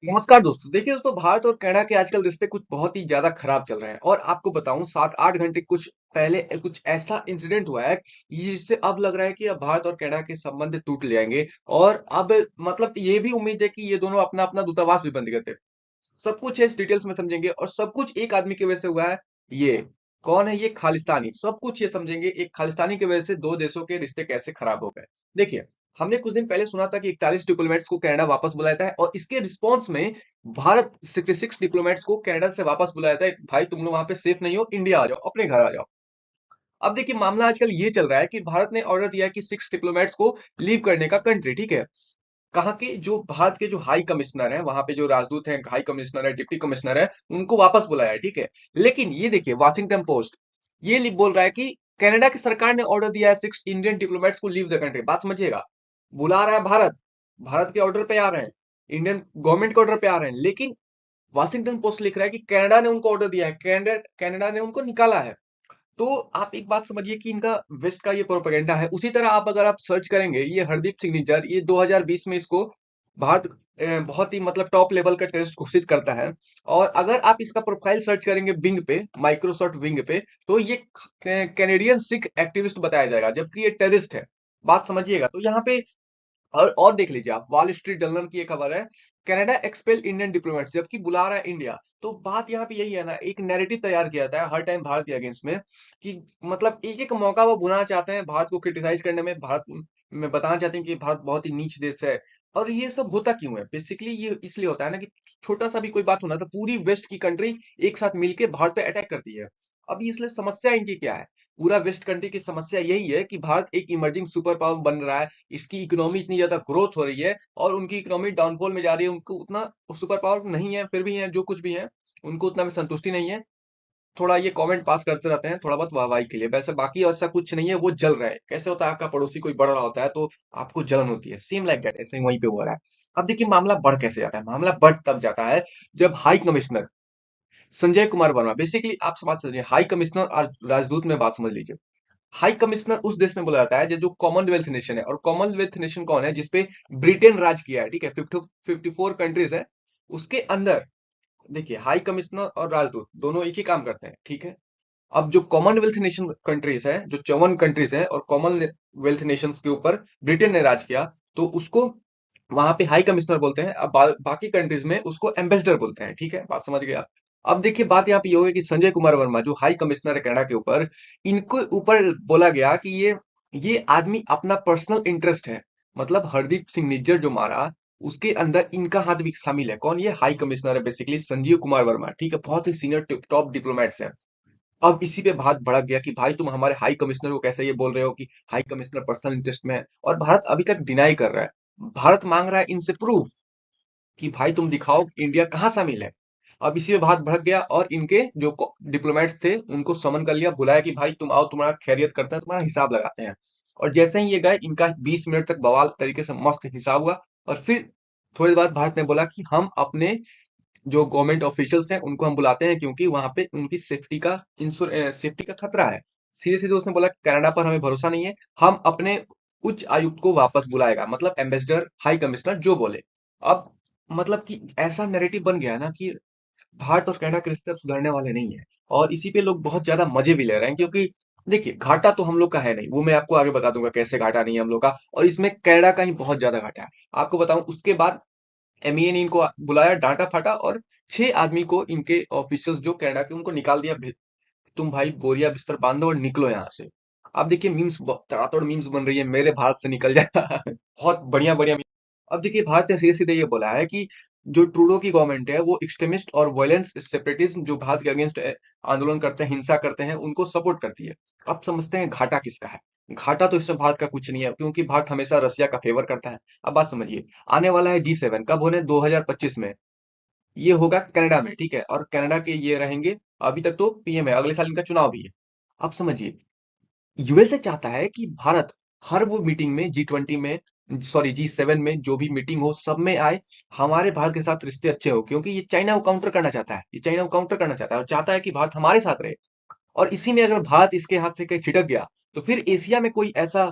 नमस्कार दोस्तों। देखिए दोस्तों, भारत और कनाडा के आजकल रिश्ते कुछ बहुत ही ज्यादा खराब चल रहे हैं और आपको बताऊं 7-8 घंटे कुछ पहले कुछ ऐसा इंसिडेंट हुआ है जिससे अब लग रहा है कि अब भारत और कनाडा के संबंध टूट जाएंगे। और अब मतलब ये भी उम्मीद है कि ये दोनों अपना अपना दूतावास भी बंद करते हैं। सब कुछ है, इस डिटेल्स में समझेंगे और सब कुछ एक आदमी की वजह से हुआ है। ये कौन है? ये खालिस्तानी। सब कुछ ये समझेंगे, एक खालिस्तानी की वजह से दो देशों के रिश्ते कैसे खराब हो गए। देखिए, हमने कुछ दिन पहले सुना था कि 41 डिप्लोमेट्स को कनाडा वापस बुलाया था और इसके रिस्पॉन्स में भारत 66 डिप्लोमेट्स को कनाडा से वापस बुलाया था। भाई तुम लोग वहां पे सेफ नहीं हो, इंडिया आ जाओ, अपने घर आ जाओ। अब देखिए, मामला आजकल ये चल रहा है कि भारत ने ऑर्डर दिया है कि 6 डिप्लोमेट्स को लीव करने का कंट्री, ठीक है। कहा कि जो भारत के जो हाई कमिश्नर है, वहां पे जो राजदूत हैं, हाई कमिश्नर है, डिप्टी कमिश्नर है, उनको वापस बुलाया है, ठीक है। लेकिन ये देखिए, वाशिंगटन पोस्ट ये बोल रहा है कि कनाडा की सरकार ने ऑर्डर दिया है 6 इंडियन डिप्लोमेट्स को लीव द कंट्री। बात समझिएगा, बुला रहा है भारत, भारत के ऑर्डर पे आ रहे हैं, इंडियन गवर्नमेंट के ऑर्डर पे आ रहे हैं, लेकिन वाशिंगटन पोस्ट लिख रहा है कि कनाडा ने उनको ऑर्डर दिया है, कनाडा कनाडा ने उनको निकाला है। तो आप एक बात समझिए कि इनका वेस्ट का ये प्रोपेगेंडा है। उसी तरह आप अगर आप सर्च करेंगे, ये हरदीप सिंह निज्जर, ये 2020 में इसको भारत बहुत ही मतलब टॉप लेवल का टेररिस्ट घोषित करता है। और अगर आप इसका प्रोफाइल सर्च करेंगे बिंग पे, माइक्रोसॉफ्ट विंग पे, तो ये कैनेडियन सिख एक्टिविस्ट बताया जाएगा, जबकि ये टेररिस्ट है। बात समझिएगा। तो यहाँ पे और देख लीजिए आप, वॉल स्ट्रीट जर्नल की एक खबर है, कनाडा एक्सपेल इंडियन डिप्लोमेट्स, जबकि बुला रहा है इंडिया। तो बात यहाँ पे यही है ना, एक नैरेटिव तैयार किया जाता है हर टाइम भारत के अगेंस्ट में कि मतलब एक एक मौका वो बुलाना चाहते हैं भारत को क्रिटिसाइज करने में, भारत में बताना चाहते हैं कि भारत बहुत ही नीच देश है। और ये सब होता क्यों है? बेसिकली ये इसलिए होता है ना कि छोटा सा भी कोई बात होना तो पूरी वेस्ट की कंट्री एक साथ मिलके भारत पे अटैक करती है। अभी इसलिए समस्या इनकी क्या है? पूरा वेस्ट कंट्री की समस्या यही है कि भारत एक इमर्जिंग सुपर पावर बन रहा है, इसकी इकोनॉमी इतनी ज्यादा ग्रोथ हो रही है और उनकी इकोनॉमी डाउनफॉल में जा रही है। उनको उतना सुपर पावर नहीं है, फिर भी है जो कुछ भी है, उनको उतना में संतुष्टि नहीं है। थोड़ा ये कमेंट पास करते रहते हैं, थोड़ा बहुत वाहवाही के लिए, वैसे बाकी ऐसा कुछ नहीं है। वो जल रहे हैं। कैसे होता है, आपका पड़ोसी कोई बढ़ रहा होता है तो आपको जलन होती है, सेम लाइक दैट, ऐसे ही वहीं पे हो रहा है। अब देखिए, मामला बढ़ कैसे जाता है। मामला बढ़ तब जाता है जब high commissioner Sanjay Kumar Verma, basically आप बात समझिए, हाई कमिश्नर और राजदूत में बात समझ लीजिए। हाई कमिश्नर उस देश में बोला जाता है जो कॉमनवेल्थ नेशन है। और कॉमनवेल्थ नेशन कौन है? जिसपे ब्रिटेन राज किया है, ठीक है। 54 कंट्रीज है उसके अंदर। देखिए, हाई कमिश्नर और राजदूत दोनों एक ही काम करते हैं, ठीक है। अब जो कॉमनवेल्थ नेशन कंट्रीज है, जो 54 कंट्रीज है, और कॉमनवेल्थ नेशंस के ऊपर ब्रिटेन ने राज किया, तो उसको वहां पे हाई कमिश्नर बोलते हैं। अब बाकी कंट्रीज में उसको एम्बेसडर बोलते हैं, ठीक है। बात समझ गए आप? अब देखिए, बात यहाँ पे ये होगी कि संजय कुमार वर्मा जो हाई कमिश्नर है कनाडा के ऊपर, इनको ऊपर बोला गया कि ये आदमी अपना पर्सनल इंटरेस्ट है। मतलब हरदीप सिंह निज्जर जो मारा, उसके अंदर इनका हाथ भी शामिल है। कौन? ये हाई कमिश्नर है, बेसिकली संजीव कुमार वर्मा, ठीक है। बहुत ही सीनियर टॉप डिप्लोमेट्स हैं। अब इसी पे बात भड़क गया कि भाई तुम हमारे हाई कमिश्नर को कैसे ये बोल रहे हो कि हाई कमिश्नर पर्सनल इंटरेस्ट में है। और भारत अभी तक डिनाई कर रहा है। भारत मांग रहा है इनसे प्रूफ कि भाई तुम दिखाओ इंडिया कहाँ शामिल है। अब इसी में बात भड़क गया और इनके जो डिप्लोमेट्स थे उनको समन कर लिया, बुलाया कि भाई तुम आओ, तुम्हारा खैरियत करते हैं, तुम्हारा हिसाब लगाते हैं। और जैसे ही ये गए, इनका 20 मिनट तक बवाल तरीके से मस्त हिसाब हुआ। और फिर थोड़ी देर बाद भारत ने बोला कि हम अपने जो गवर्नमेंट ऑफिशियल्स हैं उनको हम बुलाते हैं, क्योंकि वहां पे उनकी सेफ्टी का खतरा है। सीधे सीधे उसने बोला कनाडा पर हमें भरोसा नहीं है, हम अपने उच्च आयुक्त को वापस बुलाएगा, मतलब एम्बेसडर, हाई कमिश्नर जो बोले। अब मतलब कि ऐसा नैरेटिव बन गया है ना कि भारत और कनाडा के रिश्ते अब सुधरने वाले नहीं है। और इसी पे लोग बहुत ज्यादा मजे भी ले रहे हैं, क्योंकि देखिए, घाटा तो हम लोग का है नहीं, वो मैं आपको आगे बता दूंगा कैसे घाटा नहीं है हम लोग का। और इसमें कनाडा का ही बहुत ज्यादा घाटा है। आपको बताऊं, उसके बाद एमईए ने इनको बुलाया, डांटा फाटा, और 6 आदमी को इनके ऑफिशियल्स जो कनाडा के, उनको निकाल दिया। तुम भाई बोरिया बिस्तर बांधो और निकलो यहाँ से। अब देखिए, मीम्स तड़ातड़ मीम्स बन रही है, मेरे भारत से निकल जाए बहुत बढ़िया बढ़िया। अब देखिए, भारत ने सीधे सीधे ये बोला है कि जो ट्रूडो की गवर्नमेंट है वो एक्सट्रीमिस्ट और वायलेंस सेपरेटिज्म, जो भारत के अगेंस्ट आंदोलन करते हैं, हिंसा करते हैं, उनको सपोर्ट करती है। अब समझते हैं घाटा किसका है। घाटा तो इससे भारत का कुछ नहीं है, क्योंकि भारत हमेशा रसिया का फेवर करता है। अब बात समझिए, आने वाला है G7, कब होने? 2025 में। ये होगा कनाडा में, ठीक है। और कनाडा के ये रहेंगे, अभी तक तो पीएम है, अगले साल इनका चुनाव भी है। अब समझिए, यूएसए चाहता है कि भारत हर वो मीटिंग में, G20 में, सॉरी G7 में, जो भी मीटिंग हो सब में आए, हमारे भारत के साथ रिश्ते अच्छे हो, क्योंकि ये चाइना को काउंटर करना चाहता है। ये चाइना को काउंटर करना चाहता है और चाहता है कि भारत हमारे साथ रहे। और इसी में अगर भारत इसके हाथ से कहीं छिटक गया, तो फिर एशिया में कोई ऐसा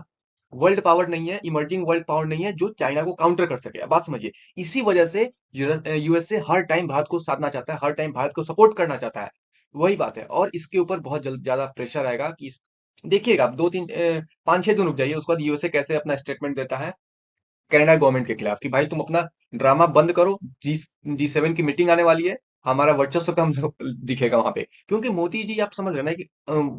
वर्ल्ड पावर नहीं है, इमर्जिंग वर्ल्ड पावर नहीं है जो चाइना को काउंटर कर सके। बात समझिए, इसी वजह से यूएसए हर टाइम भारत को साधना चाहता है, हर टाइम भारत को सपोर्ट करना चाहता है। वही बात है, और इसके ऊपर बहुत जल्द ज्यादा प्रेशर आएगा कि देखिएगा आप 5-6 दिन रुक जाइए, उसके बाद यूएसए कैसे अपना स्टेटमेंट देता है कनाडा गवर्नमेंट के खिलाफ कि भाई तुम अपना ड्रामा बंद करो। जी G7 की मीटिंग आने वाली है, हमारा वर्चस्व कम दिखेगा वहां पे, क्योंकि मोदी जी आप समझ रहे हैं ना कि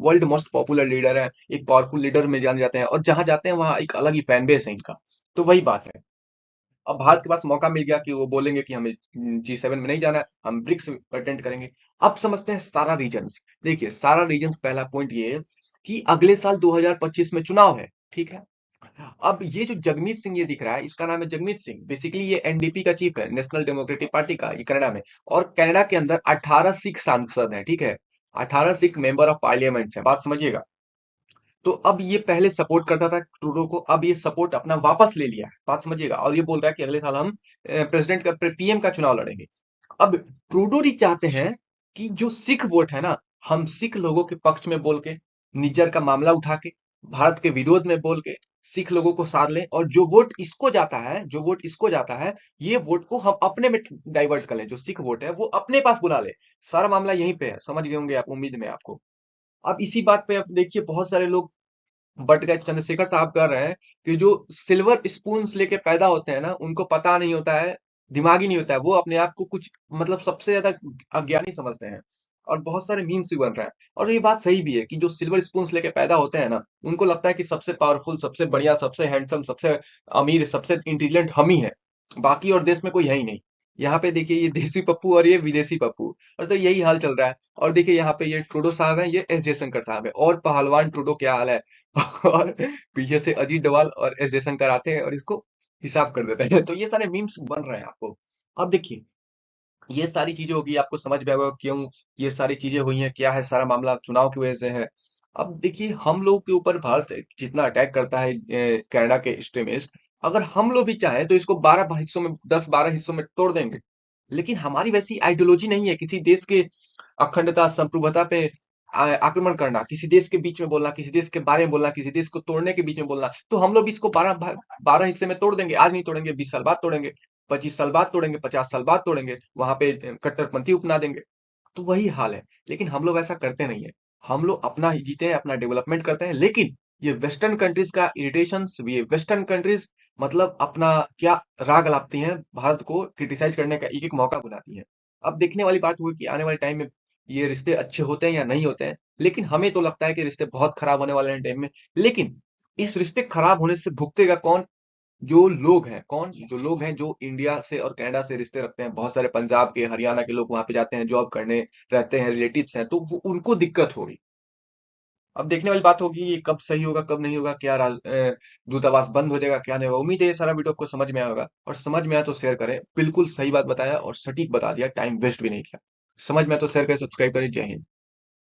वर्ल्ड मोस्ट पॉपुलर लीडर है, एक पावरफुल लीडर में जाने जाते हैं, और जहां जाते हैं वहां एक अलग ही फैन बेस है इनका। तो वही बात है, अब भारत के पास मौका मिल गया कि वो बोलेंगे कि हमें G7 में नहीं जाना है, हम ब्रिक्स अटेंड करेंगे। अब समझते हैं सारा रीजन्स। देखिए सारा रीजन्स, पहला पॉइंट ये है कि अगले साल 2025 में चुनाव है, ठीक है। अब ये जो जगमीत सिंह ये दिख रहा है, इसका नाम है जगमीत सिंह, बेसिकली ये एनडीपी का चीफ है, नेशनल डेमोक्रेटिक पार्टी का, ये कनाडा में। और कनाडा के अंदर 18 सिख सांसद हैं, ठीक है। 18 सिख मेंबर ऑफ पार्लियामेंट है, बात समझिएगा। तो अब ये पहले सपोर्ट करता था ट्रूडो को, अब ये सपोर्ट अपना वापस ले लिया है, बात समझिएगा। और ये बोल रहा है कि अगले साल हम प्रेसिडेंट का, पीएम का चुनाव लड़ेंगे। अब ट्रूडो जी चाहते हैं कि जो सिख वोट है ना, हम सिख लोगों के पक्ष में बोल के, निज्जर का मामला उठा के, भारत के विरोध में बोल के सिख लोगों को साध लें, और जो वोट इसको जाता है, जो वोट इसको जाता है, ये वोट को हम अपने में डाइवर्ट कर लें, जो सिख वोट है वो अपने पास बुला ले। सारा मामला यहीं पे है, समझ गए होंगे आप, उम्मीद में आपको। अब इसी बात पे आप देखिए बहुत सारे लोग बट गए, चंद्रशेखर साहब कह रहे हैं कि जो सिल्वर स्पून लेके पैदा होते हैं ना, उनको पता नहीं होता है, दिमाग ही नहीं होता है, वो अपने आप को कुछ मतलब सबसे ज्यादा अज्ञानी समझते हैं। और बहुत सारे मीम्स भी बन रहे हैं, और ये बात सही भी है कि जो सिल्वर स्पून लेके पैदा होते हैं ना, उनको लगता है कि सबसे पावरफुल, सबसे बढ़िया, सबसे हैंडसम, सबसे अमीर, सबसे इंटेलिजेंट हम ही हैं, बाकी और देश में कोई है ही नहीं। यहाँ पे देखिए ये देसी पप्पू और ये विदेशी पप्पू, और तो यही हाल चल रहा है। और देखिए यहाँ पे ये ट्रूडो साहब हैं, ये एस जयशंकर साहब है, और पहलवान ट्रूडो क्या हाल है। और पीछे से अजीत डोभाल और एस जयशंकर आते हैं और इसको हिसाब कर देते हैं। तो ये सारे मीम्स बन रहे हैं आपको। अब देखिए ये सारी चीजें होगी, आपको समझ में आएगा क्यों ये सारी चीजें हुई हैं, क्या है सारा मामला, चुनाव की वजह से है। अब देखिए हम लोग के ऊपर भारत जितना अटैक करता है कनाडा के एक्सट्रीमिस्ट, अगर हम लोग भी चाहें तो इसको 12 हिस्सों में, 10-12 हिस्सों में तोड़ देंगे। लेकिन हमारी वैसी आइडियोलॉजी नहीं है किसी देश के अखंडता संप्रभुता पे आक्रमण करना, किसी देश के बीच में बोलना, किसी देश के बारे में बोलना, किसी देश को तोड़ने के बीच में बोलना। तो हम लोग भी इसको 12 हिस्से में तोड़ देंगे, आज नहीं तोड़ेंगे, 20 साल बाद तोड़ेंगे, 25 साल बाद तोड़ेंगे, 50 साल बाद तोड़ेंगे, वहां पे कट्टरपंथी अपना देंगे। तो वही हाल है, लेकिन हम लोग ऐसा करते नहीं है। हम लोग अपना ही जीते हैं, अपना डेवलपमेंट करते हैं, लेकिन ये वेस्टर्न कंट्रीज का इरिटेशन, ये वेस्टर्न कंट्रीज मतलब अपना क्या राग अलापती हैं, भारत को क्रिटिसाइज करने का एक एक मौका बनाती हैं। अब देखने वाली बात हुई कि आने वाले टाइम में ये रिश्ते अच्छे होते हैं या नहीं होते हैं, लेकिन हमें तो लगता है कि रिश्ते बहुत खराब होने वाले हैं टाइम में। लेकिन इस रिश्ते खराब होने से भुगतेगा कौन? जो लोग हैं, कौन? जो लोग हैं जो इंडिया से और कनाडा से रिश्ते रखते हैं, बहुत सारे पंजाब के, हरियाणा के लोग वहां पे जाते हैं, जॉब करने रहते हैं, रिलेटिव्स हैं, तो वो उनको दिक्कत होगी। अब देखने वाली बात होगी ये कब सही होगा, कब नहीं होगा, क्या दूतावास बंद हो जाएगा, क्या नहीं होगा। उम्मीद है ये सारा वीडियो आपको समझ में आया होगा, और समझ में आया तो शेयर करें, बिल्कुल सही बात बताया और सटीक बता दिया, टाइम वेस्ट भी नहीं किया। समझ में आया तो शेयर करें, सब्सक्राइब करें। जय हिंद।